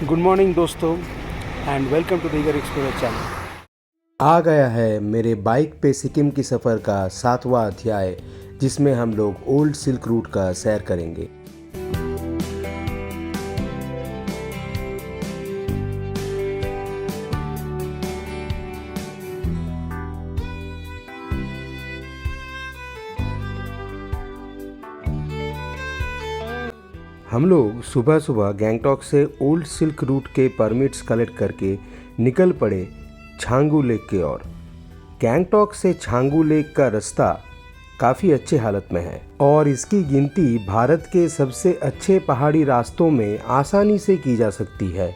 Good morning दोस्तों and welcome to the eager explorer channel. आ गया है मेरे बाइक पे सिक्किम की सफ़र का 7वां अध्याय, जिसमें हम लोग ओल्ड सिल्क रूट का सैर करेंगे। हम लोग सुबह सुबह गैंगटॉक से ओल्ड सिल्क रूट के परमिट्स कलेक्ट करके निकल पड़े छांगू लेक की ओर। गैंगटॉक से छांगू लेक का रास्ता काफ़ी अच्छे हालत में है और इसकी गिनती भारत के सबसे अच्छे पहाड़ी रास्तों में आसानी से की जा सकती है।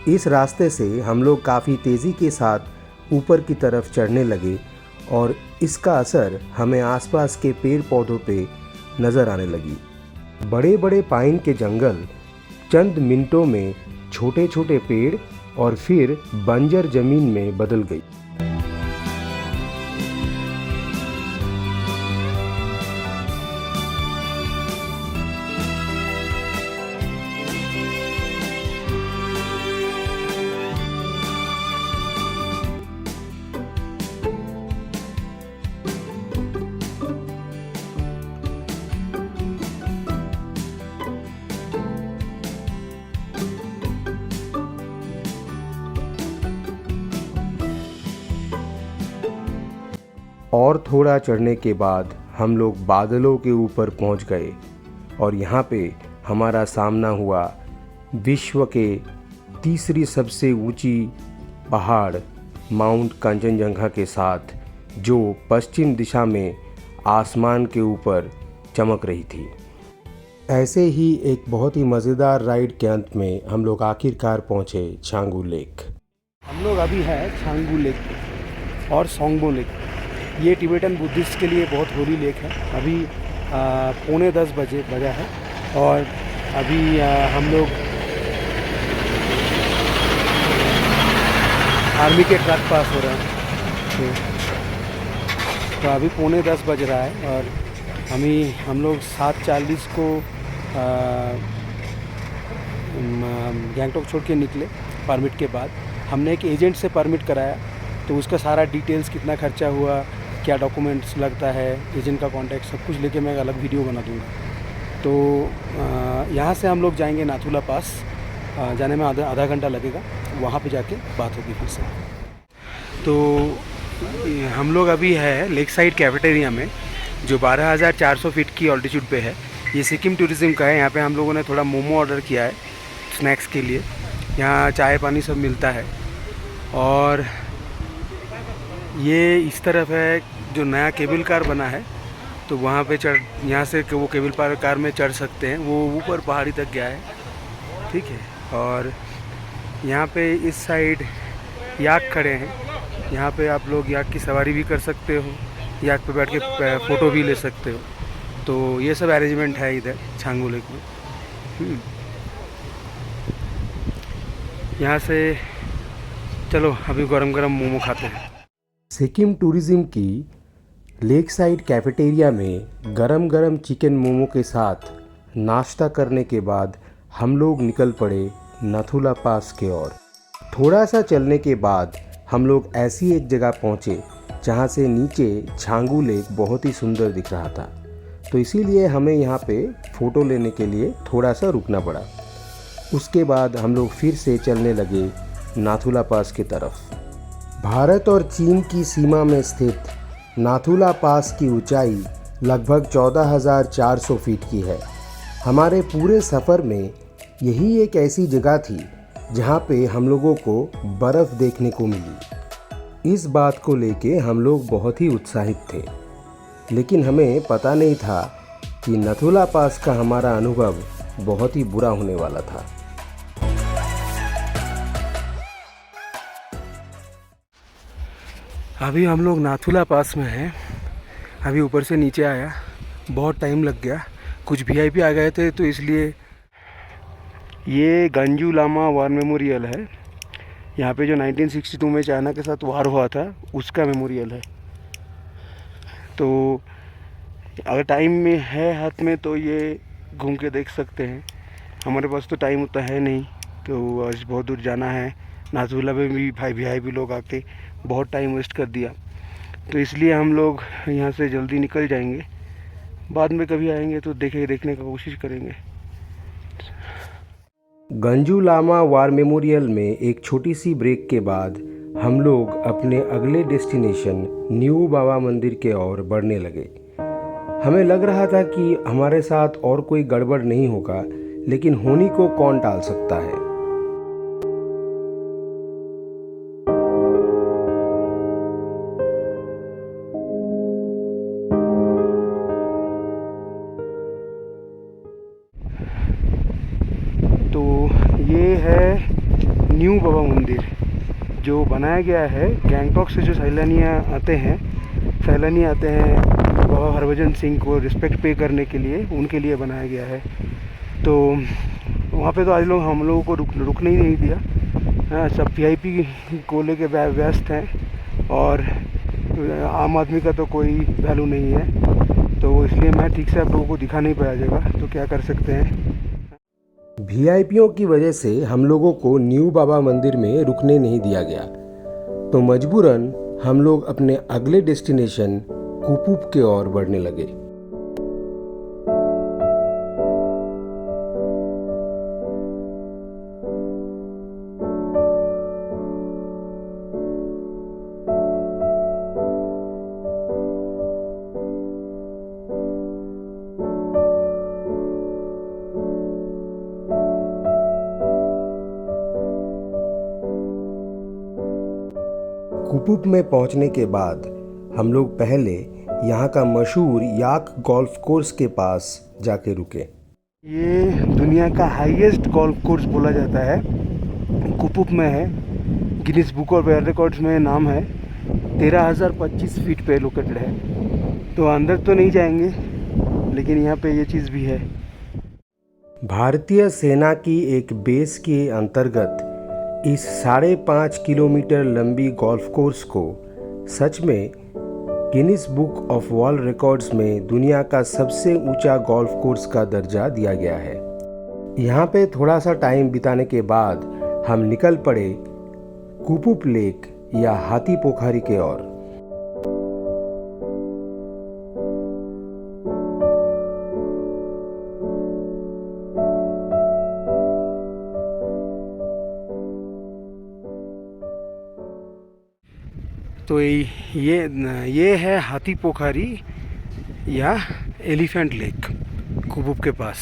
इस रास्ते से हम लोग काफ़ी तेज़ी के साथ ऊपर की तरफ चढ़ने लगे और इसका असर हमें आसपास के पेड़ पौधों पे नज़र आने लगी। बड़े बड़े पाइन के जंगल चंद मिनटों में छोटे छोटे पेड़ और फिर बंजर ज़मीन में बदल गई। और थोड़ा चढ़ने के बाद हम लोग बादलों के ऊपर पहुंच गए और यहाँ पे हमारा सामना हुआ विश्व के तीसरी सबसे ऊंची पहाड़ माउंट कंचनजंगा के साथ, जो पश्चिम दिशा में आसमान के ऊपर चमक रही थी। ऐसे ही एक बहुत ही मज़ेदार राइड के अंत में हम लोग आखिरकार पहुँचे छांगू लेक। हम लोग अभी है छांगू लेक पे और सोंगबो लेक। ये टिबेटन बुद्धिस्ट के लिए बहुत होली लेक है। अभी 9:45 बजा है और अभी हम लोग आर्मी के ट्रक पास हो रहे हैं। तो अभी 9:45 बज रहा है और हम लोग 7:40 को गैंगटॉक छोड़ के निकले। परमिट के बाद हमने एक एजेंट से परमिट कराया, तो उसका सारा डिटेल्स, कितना खर्चा हुआ, क्या डॉक्यूमेंट्स लगता है, एजेंट का कांटेक्ट, सब कुछ लेके मैं एक अलग वीडियो बना दूँगा। तो यहाँ से हम लोग जाएंगे नाथुला पास। जाने में आधा घंटा लगेगा, वहाँ पे जाके बात होगी फिर से। तो हम लोग अभी है लेक साइड कैफेटेरिया में, जो 12,400 फीट की ऑल्टीट्यूड पे है। ये सिक्किम टूरिज़्म का है। यहाँ पे हम लोगों ने थोड़ा मोमो ऑर्डर किया है स्नैक्स के लिए। यहाँ चाय पानी सब मिलता है। और ये इस तरफ है जो नया केबल कार बना है, तो वहाँ पे यहाँ से वो केबल कार में चढ़ सकते हैं। वो ऊपर पहाड़ी तक गया है, ठीक है। और यहाँ पे इस साइड याक खड़े हैं। यहाँ पे आप लोग याक की सवारी भी कर सकते हो, याक पे बैठ के फ़ोटो भी ले सकते हो। तो ये सब अरेंजमेंट है इधर छांगू लेक में। यहाँ से चलो अभी गरम गरम मोमो खाते हैं। सिक्किम टूरिज़्म की लेक साइड कैफेटेरिया में गरम गरम चिकन मोमो के साथ नाश्ता करने के बाद हम लोग निकल पड़े नथुला पास की ओर। थोड़ा सा चलने के बाद हम लोग ऐसी एक जगह पहुँचे जहाँ से नीचे छांगू लेक बहुत ही सुंदर दिख रहा था, तो इसीलिए हमें यहाँ पे फ़ोटो लेने के लिए थोड़ा सा रुकना पड़ा। उसके बाद हम लोग फिर से चलने लगे नाथुला पास की तरफ। भारत और चीन की सीमा में स्थित नाथुला पास की ऊंचाई लगभग 14,400 फीट की है। हमारे पूरे सफ़र में यही एक ऐसी जगह थी जहां पे हम लोगों को बर्फ़ देखने को मिली। इस बात को लेके हम लोग बहुत ही उत्साहित थे, लेकिन हमें पता नहीं था कि नथुला पास का हमारा अनुभव बहुत ही बुरा होने वाला था। अभी हम लोग नाथुला पास में हैं। अभी ऊपर से नीचे आया, बहुत टाइम लग गया। कुछ वीआईपी आ गए थे, तो इसलिए ये गंजू लामा वार मेमोरियल है। यहाँ पे जो 1962 में चाइना के साथ वार हुआ था, उसका मेमोरियल है। तो अगर टाइम में है हाथ में तो ये घूम के देख सकते हैं। हमारे पास तो टाइम उतना है नहीं, तो आज बहुत दूर जाना है। नाथुला में भी भाई वीआईपी लोग आके बहुत टाइम वेस्ट कर दिया, तो इसलिए हम लोग यहाँ से जल्दी निकल जाएंगे। बाद में कभी आएंगे तो देखने का कोशिश करेंगे। गंजू लामा वार मेमोरियल में एक छोटी सी ब्रेक के बाद हम लोग अपने अगले डेस्टिनेशन न्यू बाबा मंदिर के ओर बढ़ने लगे। हमें लग रहा था कि हमारे साथ और कोई गड़बड़ नहीं होगा, लेकिन होनी को कौन टाल सकता है। तो ये है न्यू बाबा मंदिर जो बनाया गया है। गैंगटॉक से जो सैलानी आते हैं बाबा हरभजन सिंह को रिस्पेक्ट पे करने के लिए, उनके लिए बनाया गया है। तो वहाँ पे तो आज लोग हम लोगों को रुकने ही नहीं दिया। हाँ, सब वीआईपी को लेके व्यस्त हैं और आम आदमी का तो कोई वैल्यू नहीं है, तो इसलिए मैं ठीक से आप लोगों को दिखा नहीं पाया जगह, तो क्या कर सकते हैं। वीआईपीओं की वजह से हम लोगों को न्यू बाबा मंदिर में रुकने नहीं दिया गया, तो मजबूरन हम लोग अपने अगले डेस्टिनेशन कुपुप के ओर बढ़ने लगे। कुपुप में पहुंचने के बाद हम लोग पहले यहाँ का मशहूर याक गोल्फ कोर्स के पास जाके रुके। ये दुनिया का हाईएस्ट गोल्फ कोर्स बोला जाता है, कुपुप में है। Guinness book of world records में नाम है। 13,025 फीट पे लोकेटेड है। तो अंदर तो नहीं जाएंगे, लेकिन यहाँ पे ये चीज़ भी है। भारतीय सेना की एक बेस के अंतर्गत इस 5.5 किलोमीटर लंबी गोल्फ कोर्स को सच में Guinness book of world records में दुनिया का सबसे ऊंचा गोल्फ कोर्स का दर्जा दिया गया है। यहाँ पे थोड़ा सा टाइम बिताने के बाद हम निकल पड़े कुपुप लेक या हाथी पोखरी के ओर। तो ये है हाथी पोखरी या एलिफेंट लेक कुपुप के पास।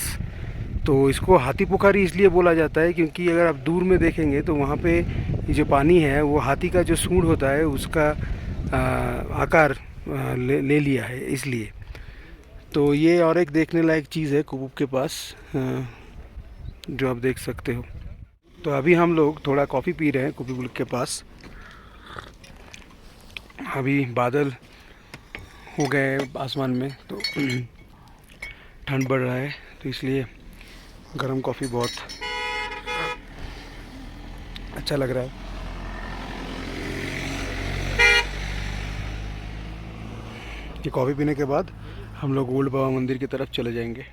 तो इसको हाथी पोखरी इसलिए बोला जाता है क्योंकि अगर आप दूर में देखेंगे तो वहाँ पे जो पानी है वो हाथी का जो सूंड होता है उसका आकार ले लिया है, इसलिए। तो ये और एक देखने लायक चीज़ है कुपुप के पास, जो आप देख सकते हो। तो अभी हम लोग थोड़ा कॉफ़ी पी रहे हैं कुपुप लेक के पास। अभी बादल हो गए आसमान में, तो ठंड बढ़ रहा है, तो इसलिए गर्म कॉफ़ी बहुत अच्छा लग रहा है। ये कॉफ़ी पीने के बाद हम लोग ओल्ड बाबा मंदिर की तरफ चले जाएंगे।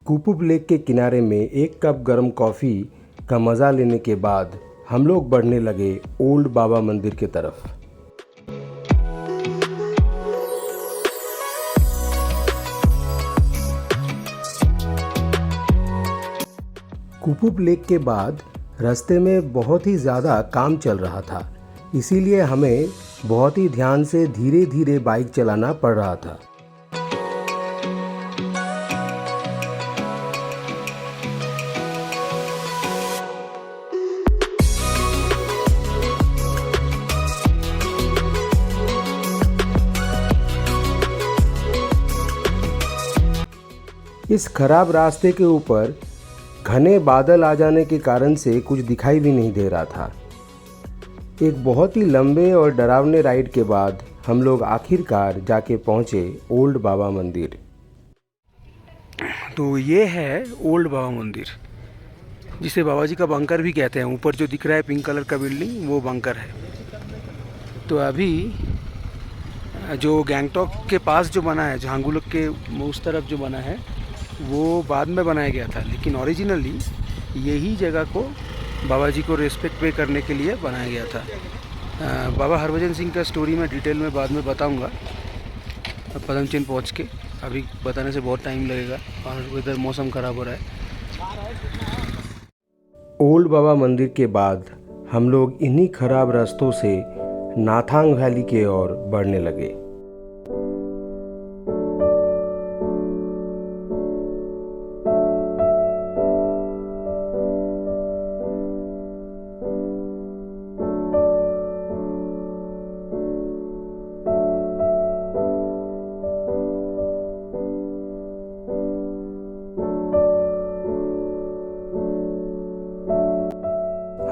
कुपुप लेक के किनारे में एक कप गर्म कॉफ़ी का मज़ा लेने के बाद हम लोग बढ़ने लगे ओल्ड बाबा मंदिर की तरफ। कुपुप लेक के बाद रास्ते में बहुत ही ज़्यादा काम चल रहा था, इसीलिए हमें बहुत ही ध्यान से धीरे धीरे बाइक चलाना पड़ रहा था। इस खराब रास्ते के ऊपर घने बादल आ जाने के कारण से कुछ दिखाई भी नहीं दे रहा था। एक बहुत ही लंबे और डरावने राइड के बाद हम लोग आखिरकार जाके पहुंचे ओल्ड बाबा मंदिर। तो ये है ओल्ड बाबा मंदिर, जिसे बाबा जी का बंकर भी कहते हैं। ऊपर जो दिख रहा है पिंक कलर का बिल्डिंग, वो बंकर है। तो अभी जो गैंगटॉक के पास जो बना है, झांगुलक के उस तरफ जो बना है, वो बाद में बनाया गया था, लेकिन ओरिजिनली यही जगह को बाबा जी को रिस्पेक्ट पे करने के लिए बनाया गया था। बाबा हरभजन सिंह का स्टोरी मैं डिटेल में बाद में बताऊंगा पदमचेन पहुंच के। अभी बताने से बहुत टाइम लगेगा और इधर मौसम ख़राब हो रहा है। ओल्ड बाबा मंदिर के बाद हम लोग इन्हीं खराब रास्तों से नाथांग वैली की ओर बढ़ने लगे।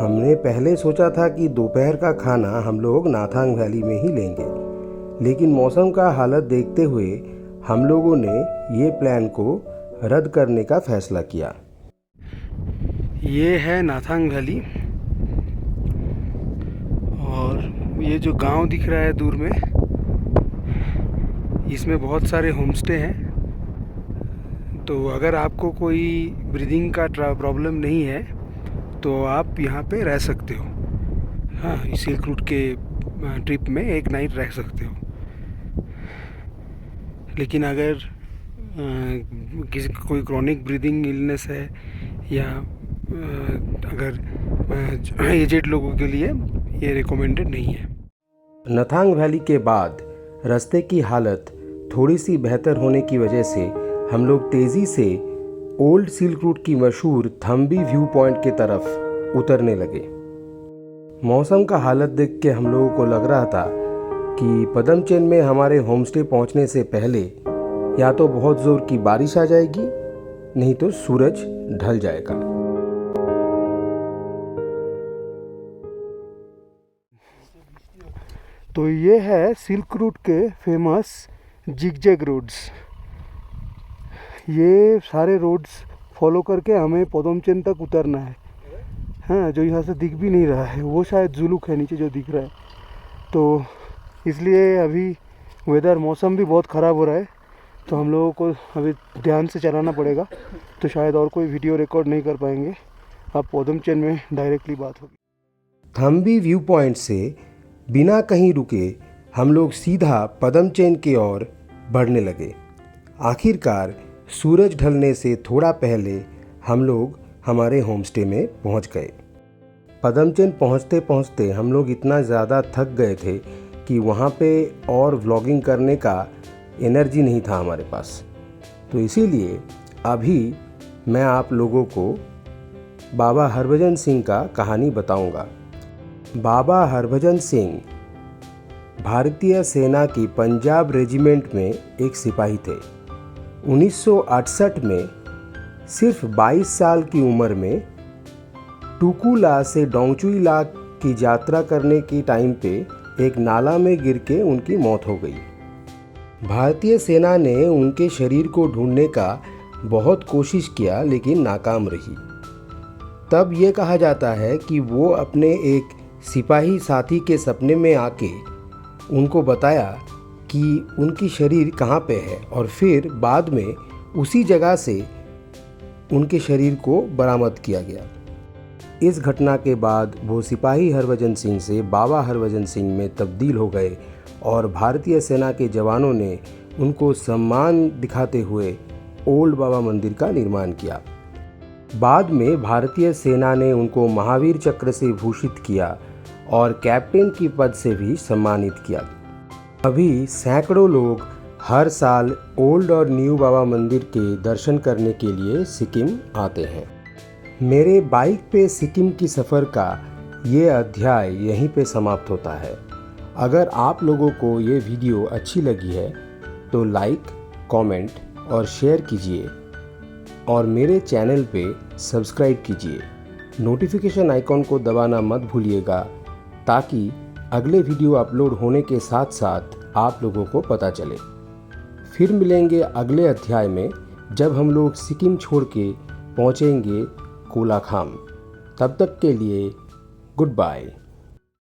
हमने पहले सोचा था कि दोपहर का खाना हम लोग नाथांग वैली में ही लेंगे, लेकिन मौसम का हालत देखते हुए हम लोगों ने ये प्लान को रद्द करने का फैसला किया। ये है नाथांग वैली और ये जो गांव दिख रहा है दूर में, इसमें बहुत सारे होमस्टे हैं। तो अगर आपको कोई ब्रीदिंग का प्रॉब्लम नहीं है तो आप यहाँ पे रह सकते हो। हाँ, सिल्क रूट के ट्रिप में एक नाइट रह सकते हो। लेकिन अगर किसी कोई क्रॉनिक ब्रीदिंग इलनेस है या अगर एजेड लोगों के लिए ये रिकमेंडेड नहीं है। नाथांग वैली के बाद रास्ते की हालत थोड़ी सी बेहतर होने की वजह से हम लोग तेज़ी से ओल्ड सिल्क रूट की मशहूर थम्बी व्यू पॉइंट की तरफ उतरने लगे। मौसम का हालत देख के हम लोगों को लग रहा था कि पदमचेन में हमारे होमस्टे पहुंचने से पहले या तो बहुत ज़ोर की बारिश आ जाएगी, नहीं तो सूरज ढल जाएगा। तो ये है सिल्क रूट के फेमस जिगजैग रोड्स। ये सारे रोड्स फॉलो करके हमें पदमचेन तक उतरना है। हाँ, जो यहाँ से दिख भी नहीं रहा है वो शायद जुलुक है नीचे जो दिख रहा है। तो इसलिए अभी वेदर मौसम भी बहुत ख़राब हो रहा है, तो हम लोगों को अभी ध्यान से चलाना पड़ेगा। तो शायद और कोई वीडियो रिकॉर्ड नहीं कर पाएंगे। अब पदमचेन में डायरेक्टली बात होगी। थम्बी व्यू पॉइंट से बिना कहीं रुके हम लोग सीधा पदमचेन की ओर बढ़ने लगे। आखिरकार सूरज ढलने से थोड़ा पहले हम लोग हमारे होमस्टे में पहुंच गए। पदमचेन पहुंचते पहुंचते हम लोग इतना ज़्यादा थक गए थे कि वहां पे और व्लॉगिंग करने का एनर्जी नहीं था हमारे पास। तो इसीलिए अभी मैं आप लोगों को बाबा हरभजन सिंह का कहानी बताऊंगा। बाबा हरभजन सिंह भारतीय सेना की पंजाब रेजिमेंट में एक सिपाही थे। 1968 में सिर्फ 22 साल की उम्र में टुकुला से डोंगचुईला की यात्रा करने की टाइम पे एक नाला में गिर के उनकी मौत हो गई। भारतीय सेना ने उनके शरीर को ढूंढने का बहुत कोशिश किया, लेकिन नाकाम रही। तब ये कहा जाता है कि वो अपने एक सिपाही साथी के सपने में आके उनको बताया कि उनकी शरीर कहाँ पे है, और फिर बाद में उसी जगह से उनके शरीर को बरामद किया गया। इस घटना के बाद वो सिपाही हरभजन सिंह से बाबा हरभजन सिंह में तब्दील हो गए और भारतीय सेना के जवानों ने उनको सम्मान दिखाते हुए ओल्ड बाबा मंदिर का निर्माण किया। बाद में भारतीय सेना ने उनको महावीर चक्र से भूषित किया और कैप्टन की पद से भी सम्मानित किया। अभी सैकड़ों लोग हर साल ओल्ड और न्यू बाबा मंदिर के दर्शन करने के लिए सिक्किम आते हैं। मेरे बाइक पे सिक्किम की सफ़र का ये अध्याय यहीं पे समाप्त होता है। अगर आप लोगों को ये वीडियो अच्छी लगी है तो लाइक, कमेंट और शेयर कीजिए और मेरे चैनल पे सब्सक्राइब कीजिए। नोटिफिकेशन आइकॉन को दबाना मत भूलिएगा ताकि अगले वीडियो अपलोड होने के साथ साथ आप लोगों को पता चले। फिर मिलेंगे अगले अध्याय में जब हम लोग सिक्किम छोड़ के पहुँचेंगे कोलाखाम। तब तक के लिए गुड बाय।